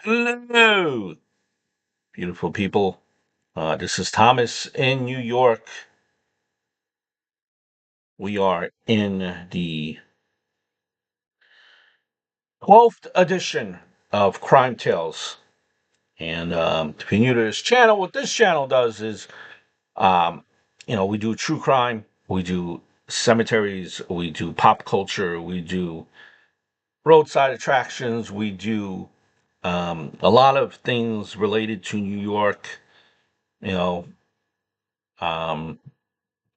Hello, beautiful people. This is Thomas in New York. We are in the 12th edition of Crime Tales. And if you're new to this channel, what this channel does is, um, we do true crime, we do cemeteries, we do pop culture, we do roadside attractions, we do a lot of things related to New York, you know, um,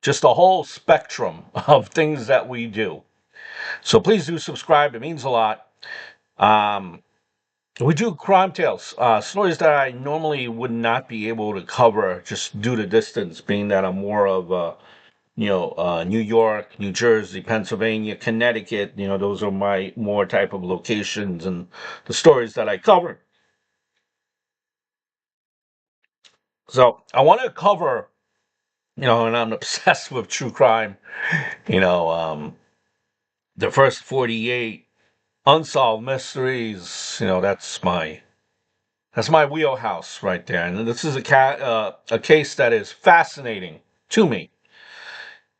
just a whole spectrum of things that we do. So please do subscribe. It means a lot. Um, we do crime tales, stories that I normally would not be able to cover just due to distance, being that I'm more of New York, New Jersey, Pennsylvania, Connecticut. Those are my more type of locations and the stories that I cover. So I want to cover, and I'm obsessed with true crime. You know, um, the first 48 unsolved mysteries. That's my wheelhouse right there. And this is a case that is fascinating to me.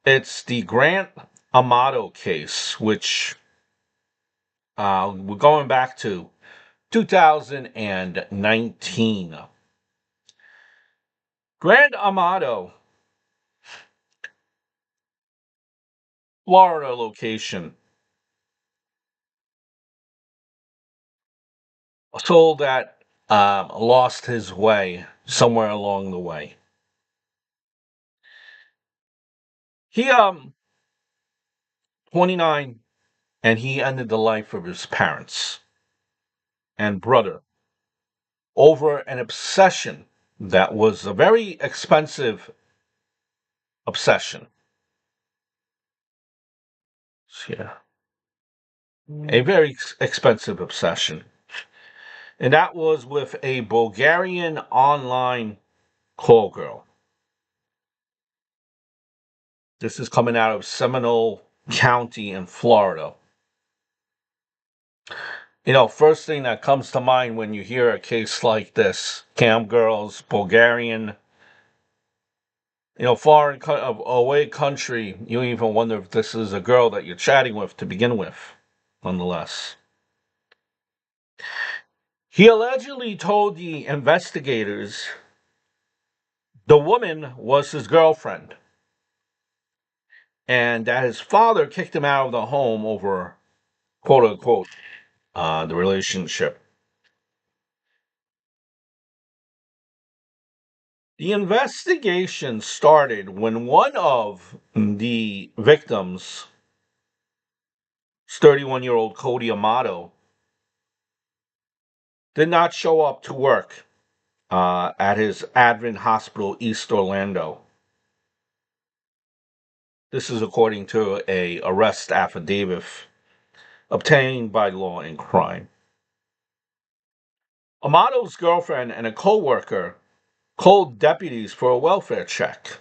It's the Grant Amato case, which we're going back to 2019. Grant Amato, Florida location, soul that lost his way somewhere along the way. He 29, and he ended the life of his parents and brother over an obsession that was a very expensive obsession. Yeah, a very expensive obsession. And that was with a Bulgarian online call girl. This is coming out of Seminole County in Florida. First thing that comes to mind when you hear a case like this, cam girls, Bulgarian, foreign away country, you even wonder if this is a girl that you're chatting with to begin with, nonetheless. He allegedly told the investigators the woman was his girlfriend and that his father kicked him out of the home over, quote unquote, the relationship. The investigation started when one of the victims, 31-year-old Cody Amato, did not show up to work at his Advent Hospital, East Orlando. This is according to a arrest affidavit obtained by Law and Crime. Amato's girlfriend and a co-worker called deputies for a welfare check.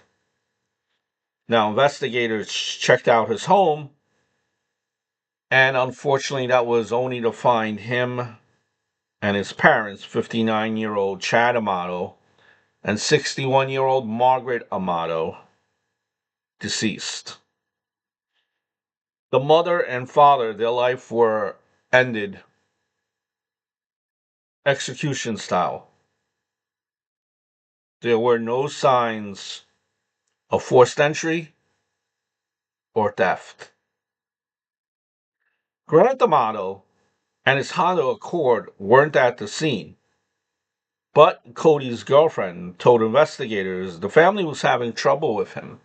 Now, investigators checked out his home, and unfortunately, that was only to find him and his parents, 59-year-old Chad Amato and 61-year-old Margaret Amato, deceased. The mother and father, their life were ended execution style. There were no signs of forced entry or theft. Grant Amato and his Honda Accord weren't at the scene, but Cody's girlfriend told investigators the family was having trouble with him.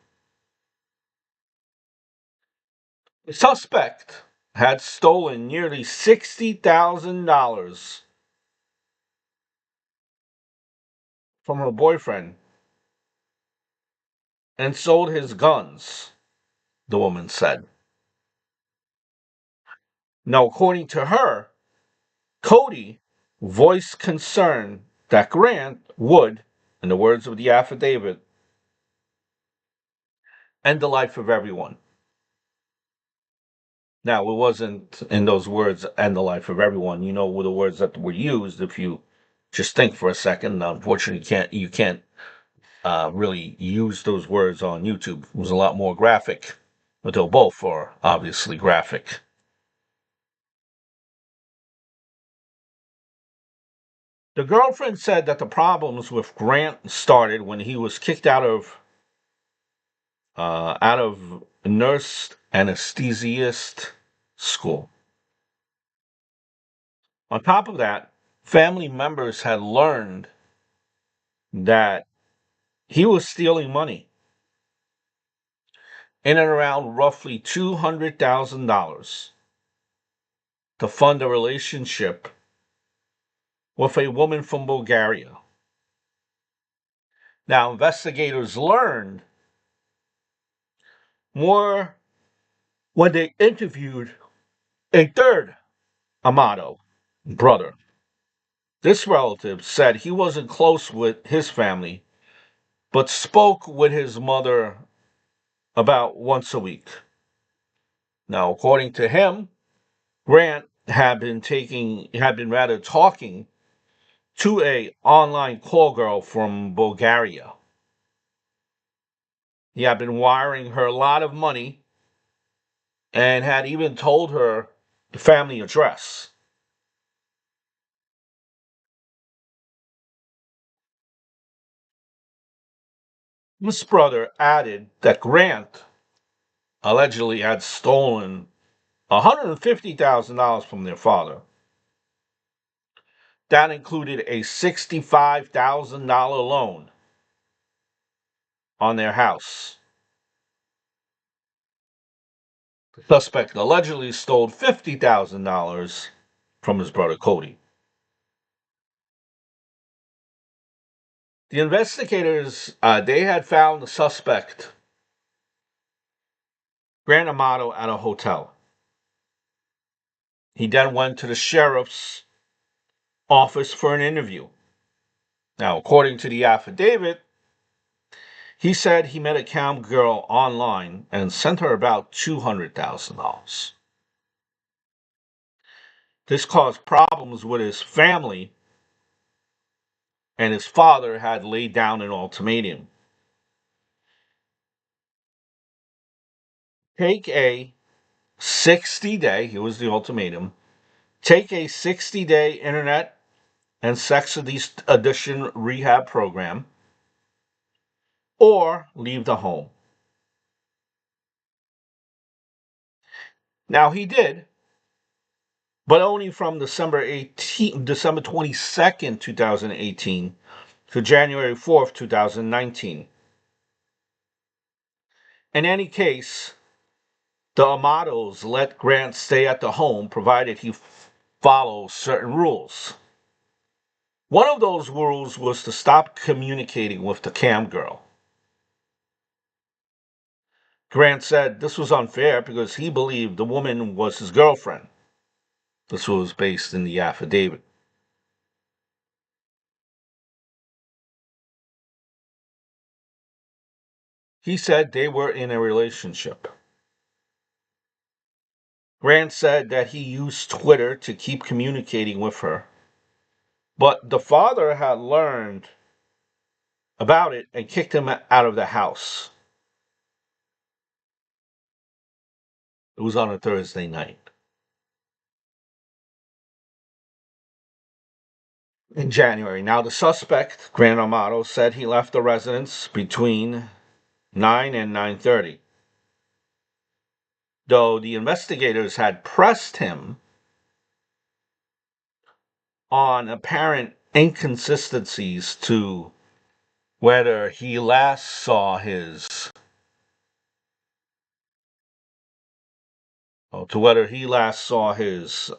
The suspect had stolen nearly $60,000 from her boyfriend and sold his guns, the woman said. Now, according to her, Cody voiced concern that Grant would, in the words of the affidavit, end the life of everyone. Now, it wasn't in those words, end the life of everyone. You know the words that were used if you Just think for a second. Unfortunately, you can't really use those words on YouTube. It was a lot more graphic, but they both are obviously graphic. The girlfriend said that the problems with Grant started when he was kicked out of nurse anesthesiast school. On top of that, family members had learned that he was stealing money in and around roughly $200,000 to fund a relationship with a woman from Bulgaria. Now, investigators learned more when they interviewed a third Amato brother. This relative said he wasn't close with his family, but spoke with his mother about once a week. Now, according to him, Grant had been talking to a online call girl from Bulgaria. He had been wiring her a lot of money and had even told her the family address. This brother added that Grant allegedly had stolen $150,000 from their father. That included a $65,000 loan on their house. The suspect allegedly stole $50,000 from his brother Cody. The investigators, they had found the suspect, Grant Amato, at a hotel. He then went to the sheriff's office for an interview. Now, according to the affidavit, he said he met a cam girl online and sent her about $200,000. This caused problems with his family, and his father had laid down an ultimatum. Take a 60-day, here was the ultimatum, take a 60-day internet and sex addiction rehab program, or leave the home. Now he did, but only from December 22nd, 2018 to January 4th, 2019. In any case, the Amatos let Grant stay at the home provided he follows certain rules. One of those rules was to stop communicating with the cam girl. Grant said this was unfair because he believed the woman was his girlfriend. This was based in the affidavit. He said they were in a relationship. Grant said that he used Twitter to keep communicating with her, but the father had learned about it and kicked him out of the house. It was on a Thursday night. In January. Now, the suspect, Grant Amato, said he left the residence between 9 and 9:30. Though the investigators had pressed him on apparent inconsistencies whether he last saw his to whether he last saw his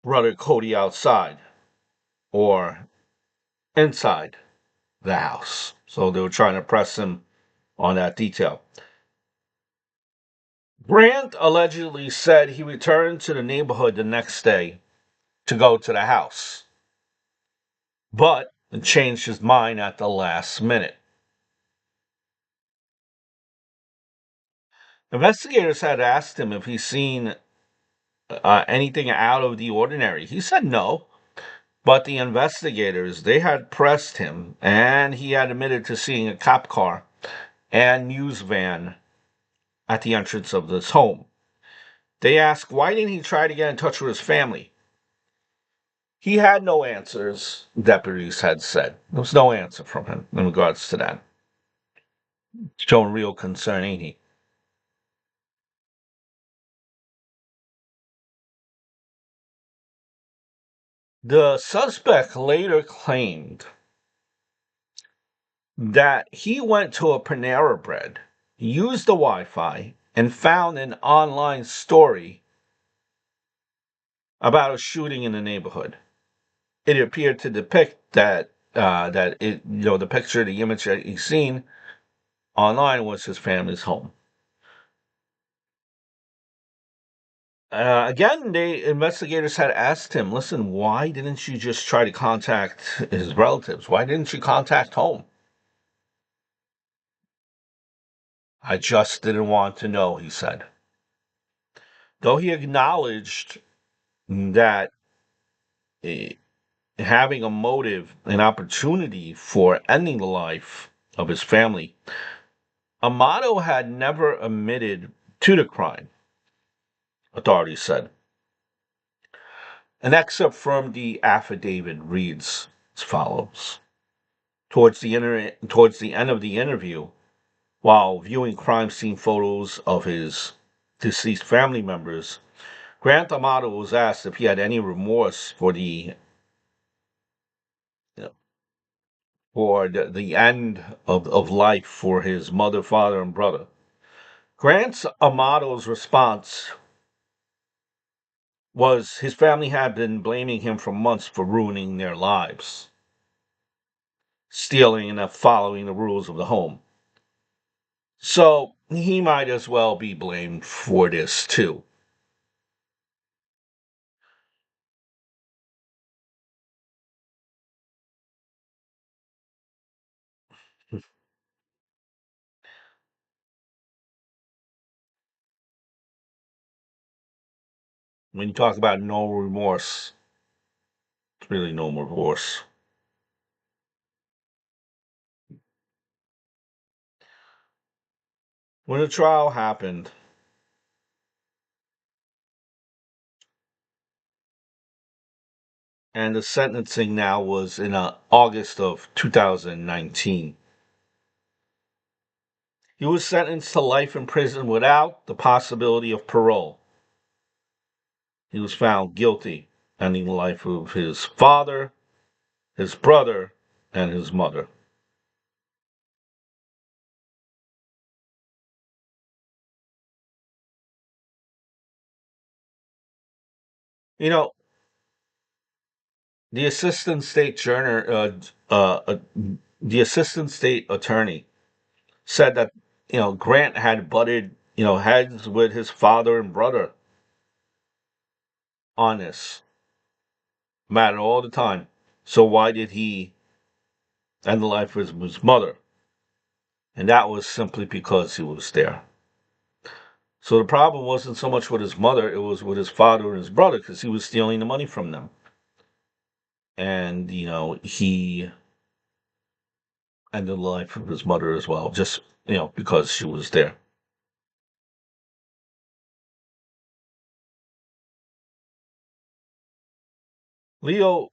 brother Cody outside or inside the house. So they were trying to press him on that detail. Grant allegedly said he returned to the neighborhood the next day to go to the house, but changed his mind at the last minute. Investigators had asked him if he's seen anything out of the ordinary? He said no. But the investigators, they had pressed him, and he had admitted to seeing a cop car and news van at the entrance of this home. They asked, why didn't he try to get in touch with his family? He had no answers, deputies had said. There was no answer from him in regards to that. Showing real concern, ain't he? The suspect later claimed that he went to a Panera Bread, used the Wi Fi, and found an online story about a shooting in the neighborhood. It appeared to depict the picture, the image that he's seen online was his family's home. Again, the investigators had asked him, listen, why didn't you just try to contact his relatives? Why didn't you contact home? I just didn't want to know, he said. Though he acknowledged that having a motive, an opportunity for ending the life of his family, Amato had never admitted to the crime, authorities said. An excerpt from the affidavit reads as follows. Towards the end of the interview, while viewing crime scene photos of his deceased family members, Grant Amato was asked if he had any remorse for the end of life for his mother, father, and brother. Grant Amato's response was his family had been blaming him for months for ruining their lives, stealing and not following the rules of the home. So he might as well be blamed for this too. When you talk about no remorse, it's really no remorse. When the trial happened, and the sentencing now was in August of 2019. He was sentenced to life in prison without the possibility of parole. He was found guilty, ending the life of his father, his brother, and his mother. You know, the assistant state the assistant state attorney said that Grant had butted heads with his father and brother on this matter all the time. So why did he end the life of his mother? And that was simply because he was there. So the problem wasn't so much with his mother, it was with his father and his brother because he was stealing the money from them. And, he ended the life of his mother as well, just, because she was there. Leo,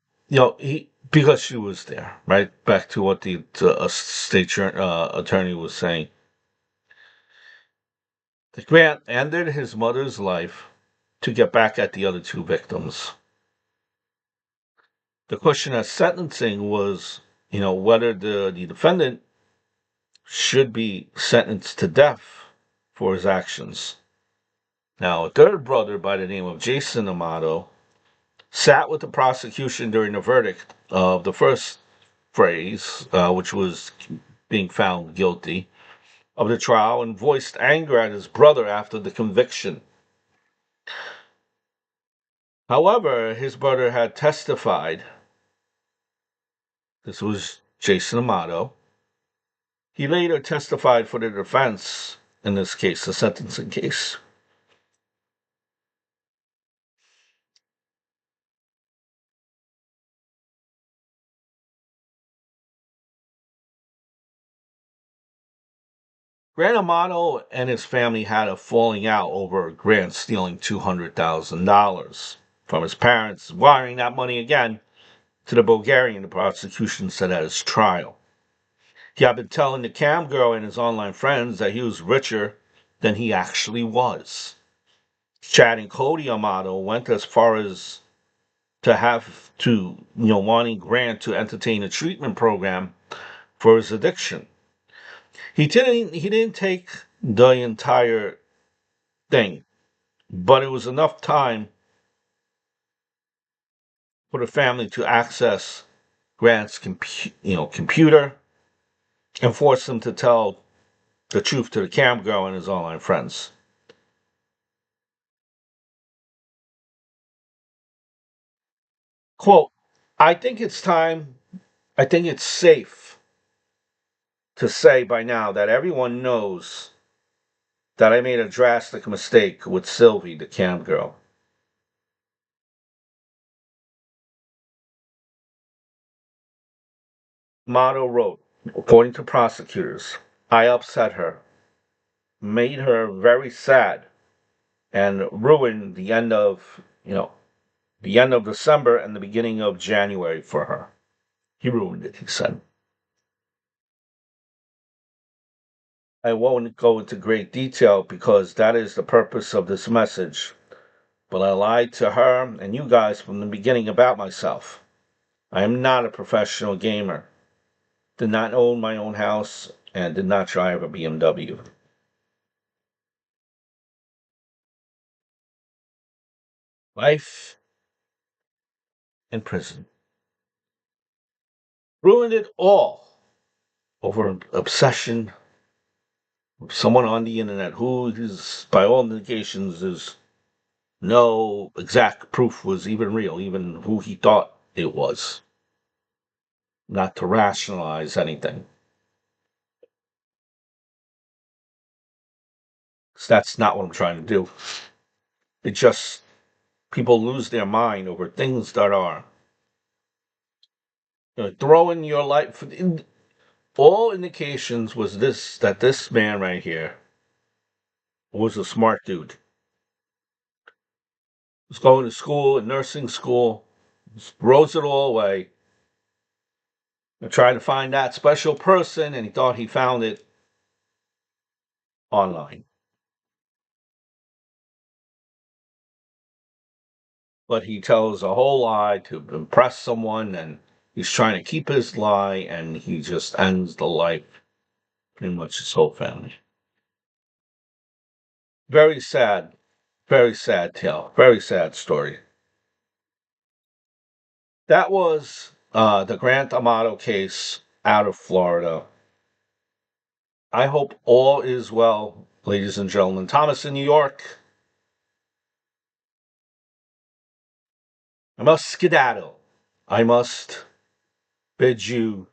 because she was there, right? Back to what the state attorney was saying. The Grant ended his mother's life to get back at the other two victims. The question at sentencing was, whether the defendant should be sentenced to death for his actions. Now, a third brother by the name of Jason Amato sat with the prosecution during the verdict of the first phrase, which was being found guilty of the trial, and voiced anger at his brother after the conviction. However, his brother had testified. This was Jason Amato. He later testified for the defense in this case, the sentencing case. Grant Amato and his family had a falling out over Grant stealing $200,000 from his parents, wiring that money again to the Bulgarian, the prosecution said at his trial. He had been telling the cam girl and his online friends that he was richer than he actually was. Chad and Cody Amato went as far as to have to, wanting Grant to entertain a treatment program for his addiction. He didn't take the entire thing, but it was enough time for the family to access Grant's computer and force him to tell the truth to the cam girl and his online friends. Quote, I think it's time, I think it's safe to say by now that everyone knows that I made a drastic mistake with Sylvie, the cam girl. Motto wrote, according to prosecutors, I upset her, made her very sad, and ruined the end of December and the beginning of January for her. He ruined it, he said. I won't go into great detail because that is the purpose of this message. But I lied to her and you guys from the beginning about myself. I am not a professional gamer, did not own my own house, and did not drive a BMW. Life in prison. Ruined it all over an obsession with someone on the internet who is, by all indications, is no exact proof was even real, even who he thought it was. Not to rationalize anything. 'Cause that's not what I'm trying to do. It just, people lose their mind over things that are, throwing your life. All indications was this, that this man right here was a smart dude. Was going to school, nursing school, throws it all away, and trying to find that special person, and he thought he found it online. But he tells a whole lie to impress someone, and he's trying to keep his lie, and he just ends the life, pretty much his whole family. Very sad tale, very sad story. That was the Grant Amato case out of Florida. I hope all is well, ladies and gentlemen. Thomas in New York, I must skedaddle. I must bid you